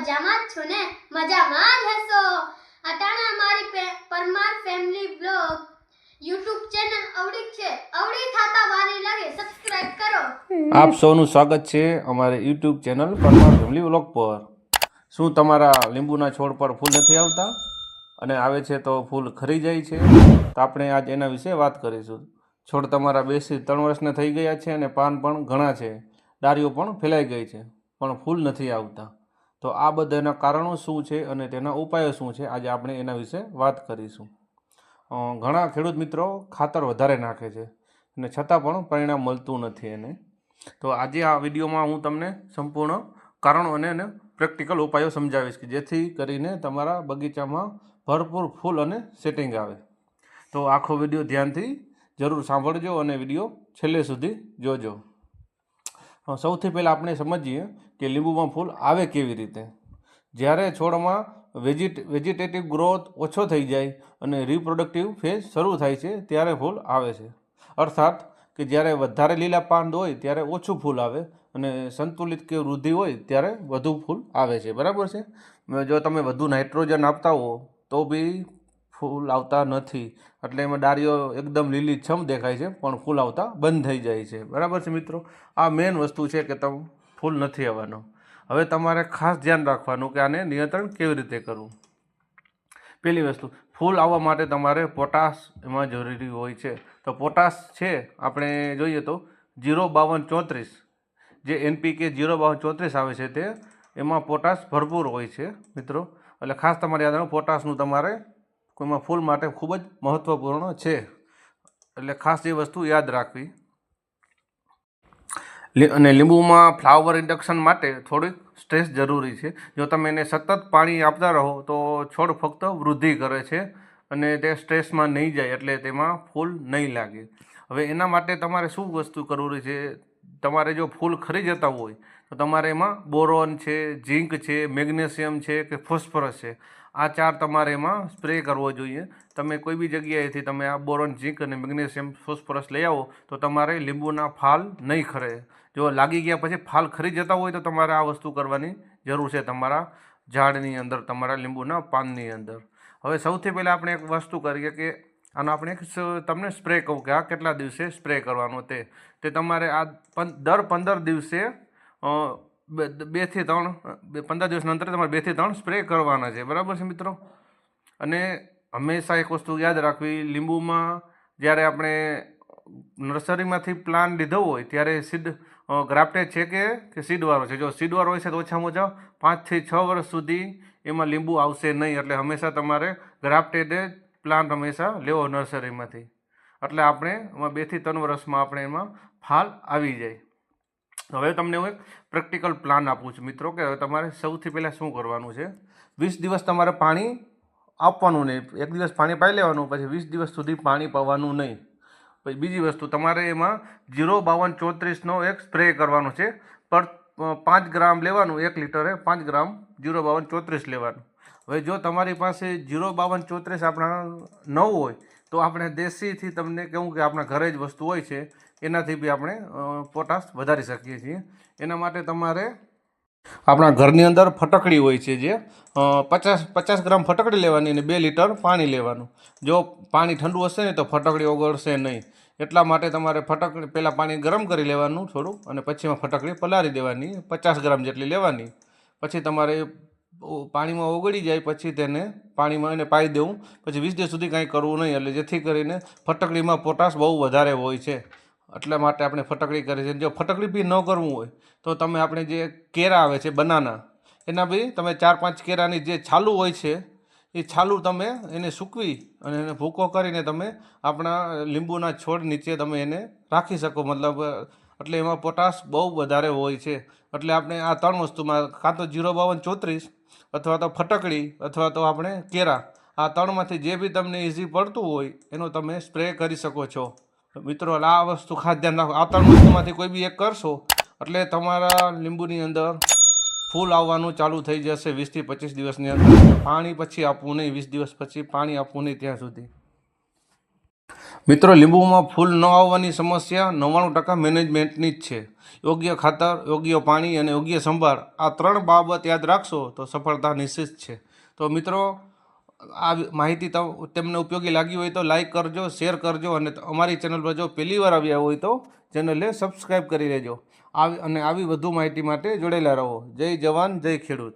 મજામાં જ છો ને? મજામાં જ હશો. અટાણે અમારી Parmar family blog YouTube channel અવળી છે, અવળી થાતા વારી લાગે સબસ્ક્રાઇબ કરો. આપ સૌનું સ્વાગત છે અમારી YouTube channel Parmar family vlog પર. શું તમારા લીંબુના છોડ પર ફૂલ નથી આવતા અને આવે છે તો ફૂલ ખરી જાય છે? તો આપણે આજ એના વિશે વાત કરીશું. છોડ તમારા 2 થી 3 વર્ષના થઈ ગયા છે અને પાન પણ ઘણા છે, ડાળીઓ પણ ફેલાઈ ગઈ છે, પણ ફૂલ નથી આવતા. તો આ બધાના કારણો શું છે અને તેના ઉપાયો શું છે, આજે આપણે એના વિશે વાત કરીશું. ઘણા ખેડૂત મિત્રો ખાતર વધારે નાખે છે અને છતાં પણ પરિણામ મળતું નથી એને. તો આજે આ વિડીયોમાં હું તમને સંપૂર્ણ કારણો અને પ્રેક્ટિકલ ઉપાયો સમજાવીશ કે જેથી કરીને તમારા બગીચામાં ભરપૂર ફૂલ અને સેટિંગ આવે. તો આખો વિડીયો ધ્યાનથી જરૂર સાંભળજો અને વિડીયો છેલ્લે સુધી જોજો. સૌથી પહેલાં આપણે સમજીએ કે લીંબુમાં ફૂલ આવે કેવી રીતે. જ્યારે છોડમાં વેજીટેટિવ ગ્રોથ ઓછો થઈ જાય અને રિપ્રોડક્ટિવ ફેઝ શરૂ થાય છે ત્યારે ફૂલ આવે છે. અર્થાત કે જ્યારે વધારે લીલા પાન હોય ત્યારે ઓછું ફૂલ આવે અને સંતુલિત કે વૃદ્ધિ હોય ત્યારે વધુ ફૂલ આવે છે. બરાબર છે. જો તમે વધુ નાઇટ્રોજન આપતા હો તો બી ફૂલ આવતા નથી, એટલે એમાં ડાળીઓ એકદમ લીલીછમ દેખાય છે પણ ફૂલ આવતા બંધ થઈ જાય છે. બરાબર છે મિત્રો. આ મેઇન વસ્તુ છે કે તમે ફૂલ નથી આવવાનો. હવે તમારે ખાસ ધ્યાન રાખવાનું કે આને નિયંત્રણ કેવી રીતે કરવું. પહેલી વસ્તુ, ફૂલ આવવા માટે તમારે પોટાશ એમાં જરૂરી હોય છે. તો પોટાશ છે આપણે જોઈએ તો 05234 જે NPK 05234 આવે છે તે એમાં પોટાશ ભરપૂર હોય છે મિત્રો. એટલે ખાસ તમારે યાદ રાખવું, પોટાશનું તમારે કોઈમાં ફૂલ માટે ખૂબ જ મહત્ત્વપૂર્ણ છે, એટલે ખાસ એ વસ્તુ યાદ રાખવી. અને લીંબુમાં ફ્લાવર ઇન્ડક્શન માટે થોડીક સ્ટ્રેસ જરૂરી છે. જો તમે એને સતત પાણી આપતા રહો તો છોડ ફક્ત વૃદ્ધિ કરે છે અને તે સ્ટ્રેસમાં નહીં જાય, એટલે તેમાં ફૂલ નહીં લાગે. હવે એના માટે તમારે શું વસ્તુ કરવી છે, તમારે જો ફૂલ ખરી જતા હોય તો તમારે એમાં બોરોન છે, ઝીંક છે, મેગ્નેશિયમ છે કે ફોસ્ફરસ છે, આ 4 તમારે એમાં સ્પ્રે કરવો જોઈએ. તમે કોઈ બી જગ્યાએથી તમે આ બોરોન, ઝીંક અને મેગ્નેશિયમ ફોસ્ફરસ લઈ આવો તો તમારે લીંબુના ફાલ નહીં ખરે. જો લાગી ગયા પછી ફાલ ખરી જતા હોય તો તમારે આ વસ્તુ કરવાની જરૂર છે તમારા ઝાડની અંદર, તમારા લીંબુના પાનની અંદર. હવે સૌથી પહેલાં આપણે એક વસ્તુ કરીએ કે આનો આપણે તમને સ્પ્રે કહું કે આ કેટલા દિવસે સ્પ્રે કરવાનો તે તમારે આ દર 15 દિવસે 2 થી 3 15 દિવસના અંતરે તમારે 2 થી 3 સ્પ્રે કરવાના છે. બરાબર છે મિત્રો. અને હંમેશા એક વસ્તુ યાદ રાખવી, લીંબુમાં જ્યારે આપણે નર્સરીમાંથી પ્લાન્ટ લીધો હોય ત્યારે સીડ ગ્રાફ્ટેડ છે કે સીડવાળો છે. જો સીડવાળો હોય છે તો ઓછામાં ઓછા 5 થી 6 વર્ષ સુધી એમાં લીંબુ આવશે નહીં, એટલે હંમેશા તમારે ગ્રાફ્ટેડ પ્લાન્ટ હંમેશા લેવો નર્સરીમાંથી. એટલે આપણે એમાં 2 થી 3 વર્ષમાં આપણે એમાં ફાલ આવી જાય. હવે તમને હું એક પ્રેક્ટિકલ પ્લાન આપું છું મિત્રો કે હવે તમારે સૌથી પહેલાં શું કરવાનું છે. 20 દિવસ તમારે પાણી આપવાનું નહીં. 1 દિવસ પાણી પાઈ લેવાનું, પછી 20 દિવસ સુધી પાણી પાવાનું નહીં. પછી બીજી વસ્તુ, તમારે એમાં 05234નો એક સ્પ્રે કરવાનો છે. પર 5 ગ્રામ લેવાનું, 1 લીટરે 5 ગ્રામ 05234 લેવાનું. હવે જો તમારી પાસે 05234 આપણા ન હોય તો આપણે દેશીથી તમને કહું કે આપણા ઘરે જ વસ્તુ હોય છે એનાથી બી આપણે પોટાશ વધારી શકીએ છીએ. એના માટે તમારે આપણા ઘરની અંદર ફટકડી હોય છે, જે 50 ગ્રામ ફટકડી લેવાની અને 2 લીટર પાણી લેવાનું. જો પાણી ઠંડુ હશે ને તો ફટકડી ઓગળશે નહીં, એટલા માટે તમારે ફટકડી પહેલાં પાણી ગરમ કરી લેવાનું થોડું અને પછી એમાં ફટકડી પલાળી દેવાની, 50 ગ્રામ જેટલી લેવાની. પછી તમારે પાણીમાં ઓગળી જાય પછી તેને પાણીમાં એને પાઈ દેવું. પછી 20 દિવસ સુધી કાંઈ કરવું નહીં, એટલે જેથી કરીને ફટકડીમાં પોટાશ બહુ વધારે હોય છે, એટલા માટે આપણે ફટકડી કરી છે. જો ફટકડી બી ન કરવું હોય તો તમે આપણે જે કેરા આવે છે બનાના, એના બી તમે 4-5 કેરાની જે છાલું હોય છે એ છાલું તમે એને સૂકવી અને એને ભૂકો કરીને તમે આપણા લીંબુના છોડ નીચે તમે એને રાખી શકો. મતલબ એટલે એમાં પોટાશ બહુ વધારે હોય છે. એટલે આપણે આ 3 વસ્તુમાં કાં તો 05234 અથવા તો ફટકડી અથવા તો આપણે કેરા, આ 3માંથી જે બી તમને ઇઝી પડતું હોય એનો તમે સ્પ્રે કરી શકો છો. મિત્રો આ વસ્તુ ખાસ ધ્યાન રાખો, આ 3 વસ્તુમાંથી કોઈ બી એક કરશો એટલે તમારા લીંબુની અંદર ફૂલ આવવાનું ચાલુ થઈ જશે 20 થી 25 દિવસની અંદર. પાણી પછી આપવું નહીં, 20 દિવસ પછી પાણી આપવું નહીં ત્યાં સુધી. મિત્રો, લીંબુમાં ફૂલ ન આવવાની સમસ્યા 99% મેનેજમેન્ટની જ છે. યોગ્ય ખાતર, યોગ્ય પાણી અને યોગ્ય સંભાળ, આ 3 બાબત યાદ રાખશો તો સફળતા નિશ્ચિત છે. તો મિત્રો, આ માહિતી તમને ઉપયોગી લાગી હોય તો લાઈક કરજો, શેર કરજો અને અમારી ચેનલ પર જો પહેલી વાર આવ્યા હોય તો ચેનલને સબસ્ક્રાઈબ કરી લેજો. અને આવી વધુ માહિતી માટે જોડેલા રહો. જય જવાન, જય ખેડૂત.